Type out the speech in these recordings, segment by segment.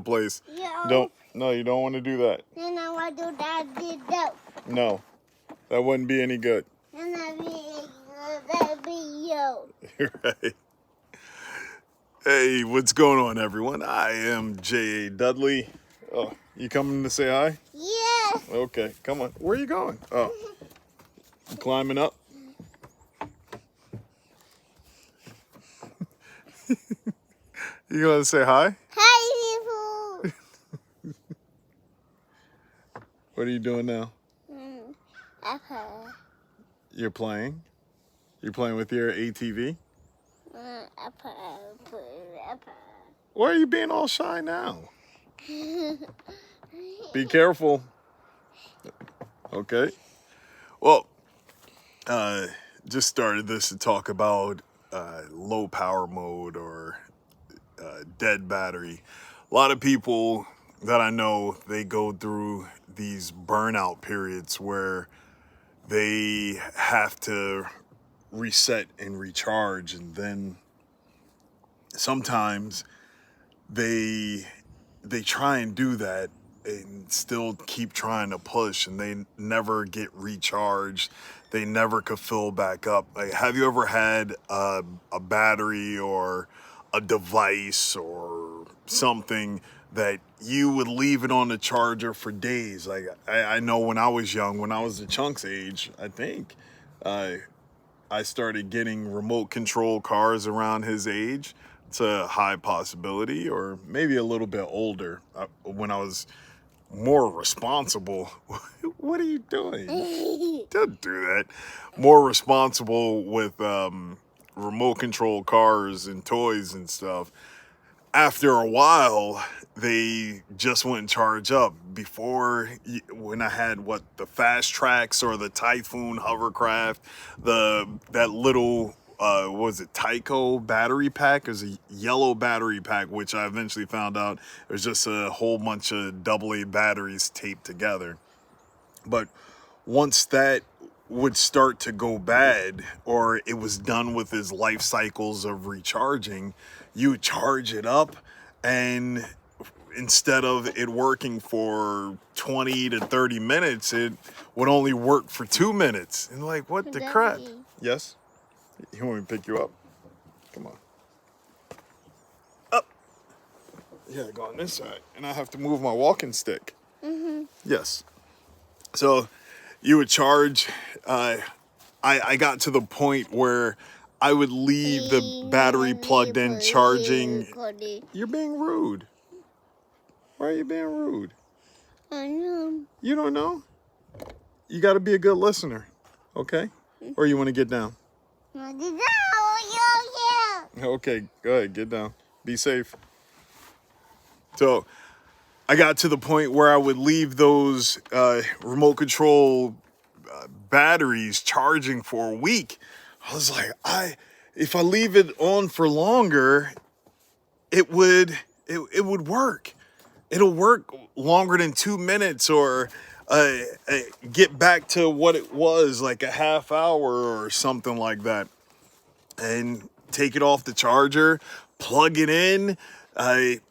place. Yeah. Don't. No, you don't want to do that. Then I want to do that. Did that. No, that wouldn't be any good. Then that be you. You're right. Hey, what's going on, everyone? I am J.A. Dudley. Oh, you coming to say hi? Yes. Okay, come on. Where are you going? Oh, you climbing up? You gonna say hi? Hi, people. What are you doing now? Apple. You're playing? You're playing with your ATV? Apple. Why are you being all shy now? Be careful. Okay. Well, just started this to talk about low power mode or dead battery. A lot of people that I know, they go through these burnout periods where they have to reset and recharge, and then sometimes they try and do that and still keep trying to push, and they never get recharged. They never could fill back up. Like, have you ever had a battery or a device or something that you would leave it on the charger for days? Like, I know when I was young, when I was the Chunk's age, I think, I started getting remote control cars around his age. It's a high possibility, or maybe a little bit older, when I was more responsible. What are you doing? Don't do that. More responsible with remote control cars and toys and stuff. After a while, they just wouldn't charge up. Before, when I had the Fast Tracks or the Typhoon hovercraft, that little what was it, Tyco battery pack? It was a yellow battery pack, which I eventually found out it was just a whole bunch of AA batteries taped together. But once that would start to go bad, or it was done with his life cycles of recharging, you would charge it up, and instead of it working for 20 to 30 minutes, it would only work for 2 minutes. And like, what the crap? Yes? You want me to pick you up? Come on. Up. Yeah, go on this side. And I have to move my walking stick. Yes. So you would charge. I got to the point where I would leave the battery plugged in charging. You're being rude. Why are you being rude? I know. You don't know? You got to be a good listener, okay? Or you want to get down? Okay, go ahead, get down. Be safe. So I got to the point where I would leave those remote control batteries charging for a week. I was like, if I leave it on for longer, it would work. It'll work longer than 2 minutes, or get back to what it was, like a half hour or something like that. And take it off the charger, plug it in,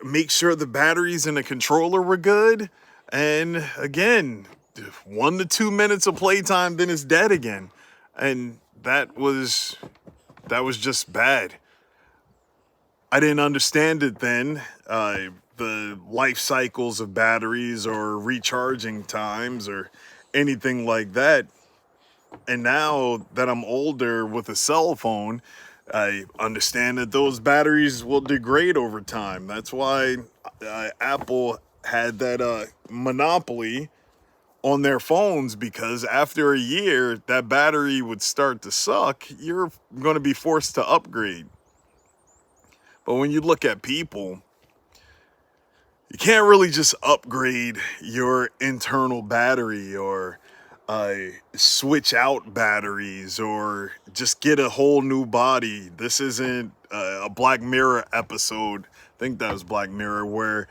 make sure the batteries and the controller were good, and again, 1 to 2 minutes of playtime, then it's dead again. And that was just bad. I didn't understand it then, the life cycles of batteries or recharging times or anything like that. And now that I'm older with a cell phone, I understand that those batteries will degrade over time. That's why Apple had that monopoly on their phones, because after a year, that battery would start to suck. You're going to be forced to upgrade. But when you look at people, you can't really just upgrade your internal battery, or switch out batteries, or just get a whole new body. This isn't a Black Mirror episode. I think that was Black Mirror, where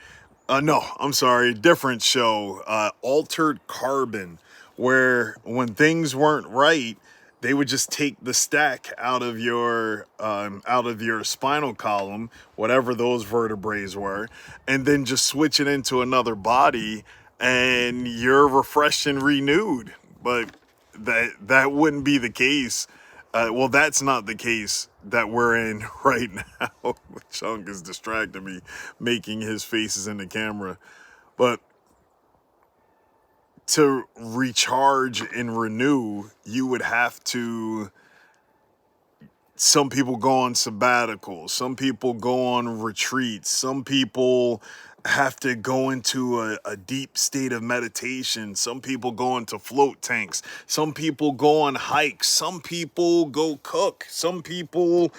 no, I'm sorry, different show, Altered Carbon, where when things weren't right, they would just take the stack out of your spinal column, whatever those vertebrae were, and then just switch it into another body, and you're refreshed and renewed. But that wouldn't be the case. Well, that's not the case that we're in right now. Chunk is distracting me, making his faces in the camera. But to recharge and renew, you would have to. Some people go on sabbaticals. Some people go on retreats. Some people have to go into a deep state of meditation. Some people go into float tanks. Some people go on hikes. Some people go cook. Some people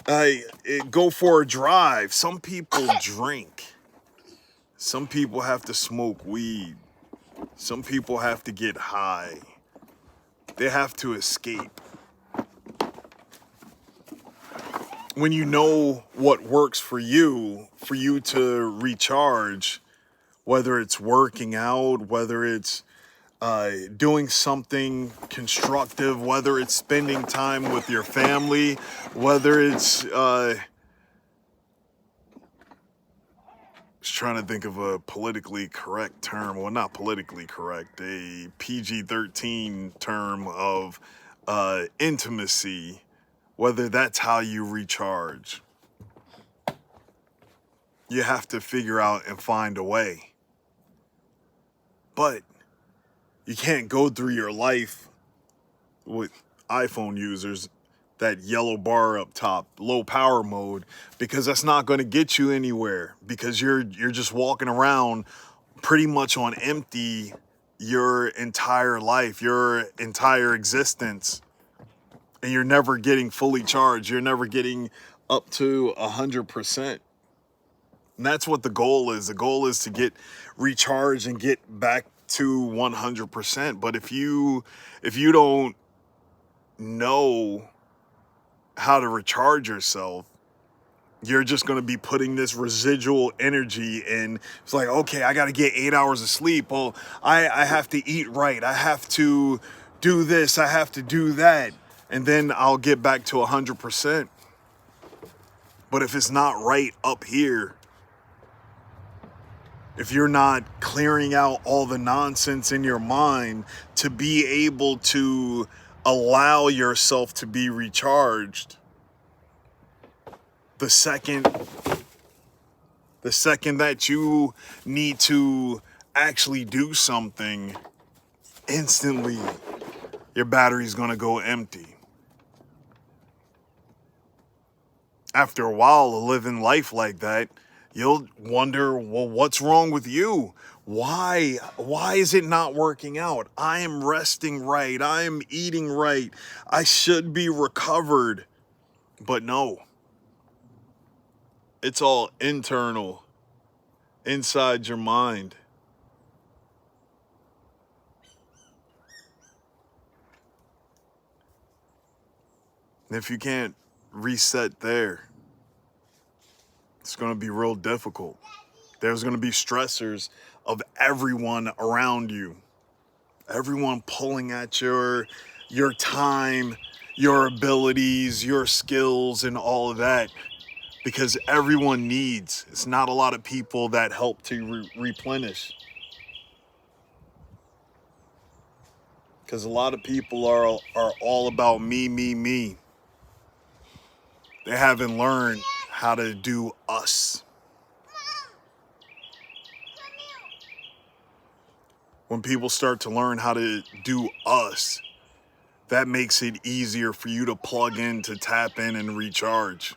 go for a drive. Some people drink. Some people have to smoke weed. Some people have to get high. They have to escape. When you know what works for you to recharge, whether it's working out, whether it's doing something constructive, whether it's spending time with your family, whether it's just trying to think of a politically correct term. Well, not politically correct, a PG-13 term of intimacy. Whether that's how you recharge, you have to figure out and find a way. But you can't go through your life with iPhone users, that yellow bar up top, low power mode, because that's not going to get you anywhere, because you're just walking around pretty much on empty your entire life, your entire existence. And you're never getting fully charged. You're never getting up to 100%. And that's what the goal is. The goal is to get recharged and get back to 100%. But if you don't know how to recharge yourself, you're just going to be putting this residual energy in. It's like, okay, I got to get 8 hours of sleep. Well, I have to eat right. I have to do this. I have to do that. And then I'll get back to 100%. But if it's not right up here, if you're not clearing out all the nonsense in your mind to be able to allow yourself to be recharged, the second that you need to actually do something, instantly your battery's gonna go empty. After a while of living life like that, you'll wonder, well, what's wrong with you? Why is it not working out? I am resting right. I am eating right. I should be recovered. But no, it's all internal, inside your mind. And if you can't reset there, it's going to be real difficult. There's going to be stressors of everyone around you. Everyone pulling at your time, your abilities, your skills, and all of that. Because everyone needs. It's not a lot of people that help to replenish. Because a lot of people are all about me. They haven't learned how to do us. When people start to learn how to do us, that makes it easier for you to plug in, to tap in and recharge.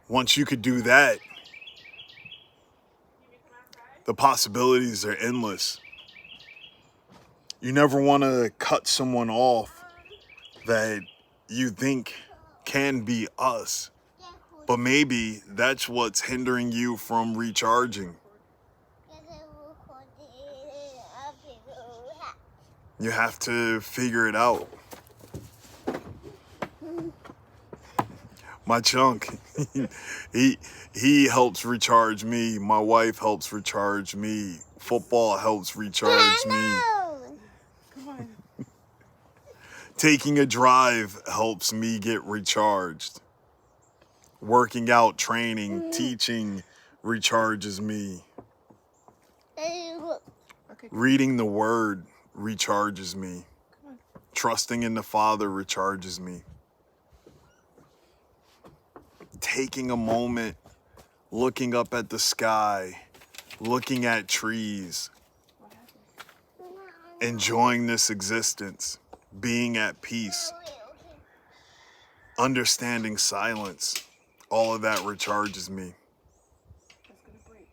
Once you could do that, the possibilities are endless. You never want to cut someone off that you think can be us. But maybe that's what's hindering you from recharging. You have to figure it out. My chunk, he helps recharge me. My wife helps recharge me. Football helps recharge me. Come on. Taking a drive helps me get recharged. Working out, training, teaching recharges me. Daddy, look. Okay. Reading the word recharges me. Trusting in the Father recharges me. Taking a moment, looking up at the sky, looking at trees, What happened? enjoying this existence, being at peace, understanding silence, all of that recharges me. That's gonna break.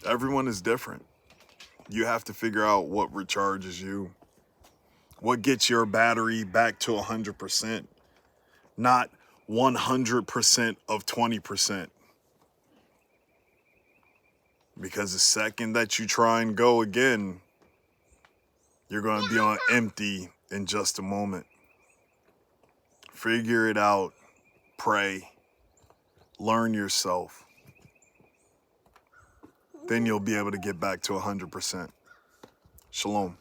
Get Everyone is different. You have to figure out what recharges you. What gets your battery back to 100%, not 100% of 20%. Because the second that you try and go again, you're going to be on empty in just a moment. Figure it out. Pray. Learn yourself. Then you'll be able to get back to 100%. Shalom.